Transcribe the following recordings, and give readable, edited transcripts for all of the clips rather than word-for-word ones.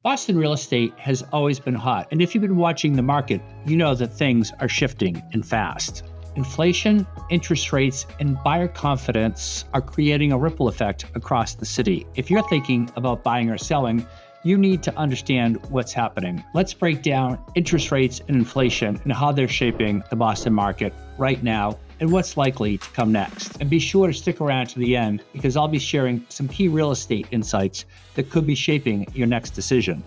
Boston real estate has always been hot, and if you've been watching the market, you know that things are shifting and fast. Inflation, interest rates, and buyer confidence are creating a ripple effect across the city. If you're thinking about buying or selling, you need to understand what's happening. Let's break down interest rates and inflation and how they're shaping the Boston market right now and what's likely to come next. And be sure to stick around to the end because I'll be sharing some key real estate insights that could be shaping your next decision.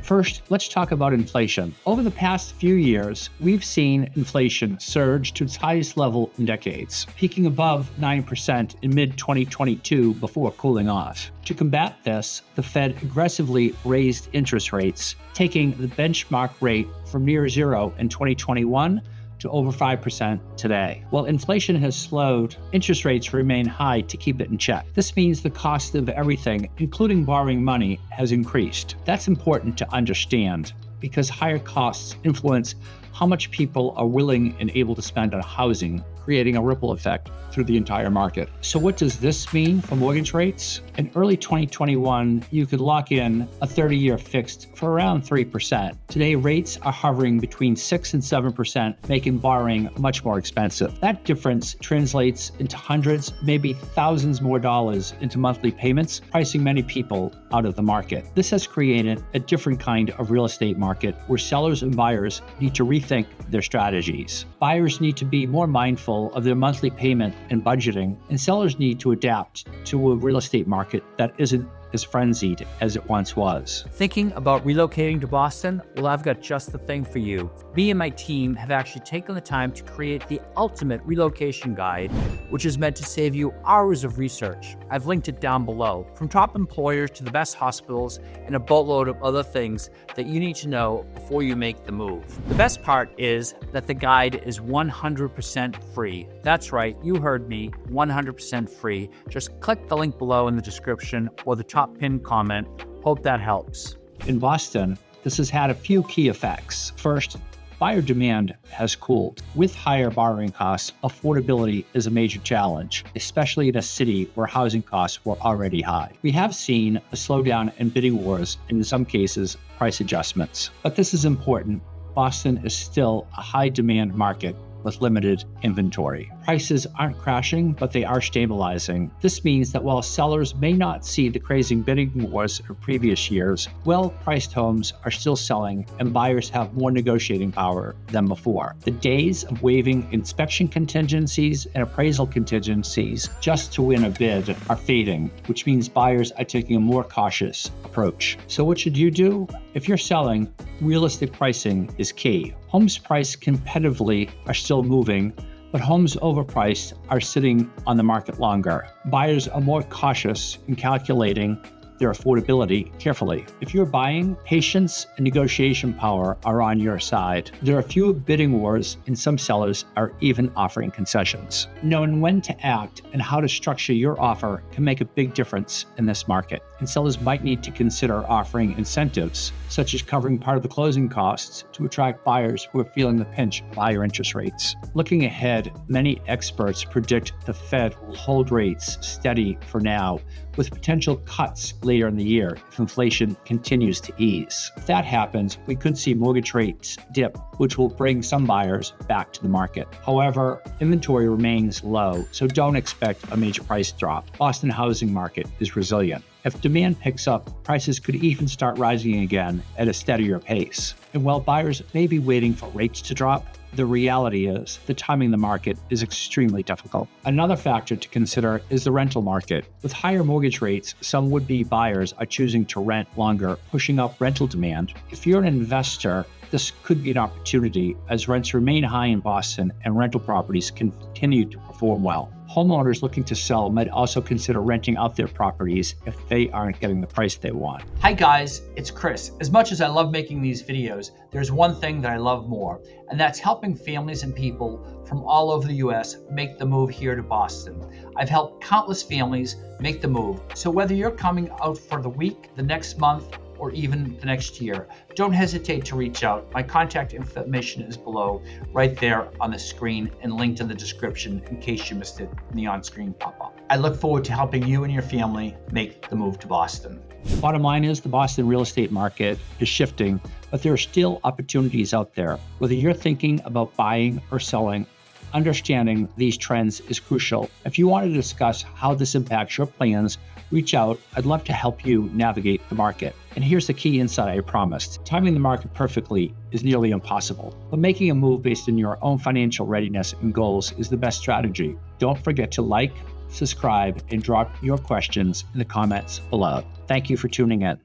First, let's talk about inflation. Over the past few years, we've seen inflation surge to its highest level in decades, peaking above 9% in mid-2022 before cooling off. To combat this, the Fed aggressively raised interest rates, taking the benchmark rate from near zero in 2021 to over 5% today. While inflation has slowed, interest rates remain high to keep it in check. This means the cost of everything, including borrowing money, has increased. That's important to understand because higher costs influence how much people are willing and able to spend on housing, creating a ripple effect through the entire market. So what does this mean for mortgage rates? In early 2021, you could lock in a 30-year fixed for around 3%. Today, rates are hovering between 6 and 7%, making borrowing much more expensive. That difference translates into hundreds, maybe thousands more dollars into monthly payments, pricing many people out of the market. This has created a different kind of real estate market where sellers and buyers need to rethink their strategies. Buyers need to be more mindful of their monthly payment and budgeting, and sellers need to adapt to a real estate market that isn't as frenzied as it once was. Thinking about relocating to Boston? Well, I've got just the thing for you. Me and my team have actually taken the time to create the ultimate relocation guide, which is meant to save you hours of research. I've linked it down below. From top employers to the best hospitals and a boatload of other things that you need to know before you make the move. The best part is that the guide is 100% free. That's right, you heard me, 100% free. Just click the link below in the description or the top pinned comment. Hope that helps. In Boston, this has had a few key effects. First, buyer demand has cooled. With higher borrowing costs, affordability is a major challenge, especially in a city where housing costs were already high. We have seen a slowdown in bidding wars and in some cases, price adjustments. But this is important. Boston is still a high demand market with limited inventory. Prices aren't crashing, but they are stabilizing. This means that while sellers may not see the crazy bidding wars of previous years, well-priced homes are still selling and buyers have more negotiating power than before. The days of waiving inspection contingencies and appraisal contingencies just to win a bid are fading, which means buyers are taking a more cautious approach. So what should you do? If you're selling, realistic pricing is key. Homes priced competitively are still moving, but homes overpriced are sitting on the market longer. Buyers are more cautious in calculating their affordability carefully. If you're buying, patience and negotiation power are on your side. There are few bidding wars and some sellers are even offering concessions. Knowing when to act and how to structure your offer can make a big difference in this market. And sellers might need to consider offering incentives, such as covering part of the closing costs to attract buyers who are feeling the pinch of higher interest rates. Looking ahead, many experts predict the Fed will hold rates steady for now, with potential cuts later in the year if inflation continues to ease. If that happens, we could see mortgage rates dip, which will bring some buyers back to the market. However, inventory remains low, so don't expect a major price drop. Boston housing market is resilient. If demand picks up, prices could even start rising again at a steadier pace. And while buyers may be waiting for rates to drop, the reality is the timing of the market is extremely difficult. Another factor to consider is the rental market. With higher mortgage rates, some would-be buyers are choosing to rent longer, pushing up rental demand. If you're an investor, this could be an opportunity as rents remain high in Boston and rental properties continue to perform well. Homeowners looking to sell might also consider renting out their properties if they aren't getting the price they want. Hi guys, it's Chris. As much as I love making these videos, there's one thing that I love more, and that's helping families and people from all over the US make the move here to Boston. I've helped countless families make the move. So whether you're coming out for the week, the next month, or even the next year, don't hesitate to reach out. My contact information is below, right there on the screen and linked in the description in case you missed it in the on-screen pop-up. I look forward to helping you and your family make the move to Boston. Bottom line is the Boston real estate market is shifting, but there are still opportunities out there. Whether you're thinking about buying or selling, understanding these trends is crucial. If you want to discuss how this impacts your plans, reach out. I'd love to help you navigate the market. And here's the key insight I promised. Timing the market perfectly is nearly impossible, but making a move based on your own financial readiness and goals is the best strategy. Don't forget to like, subscribe, and drop your questions in the comments below. Thank you for tuning in.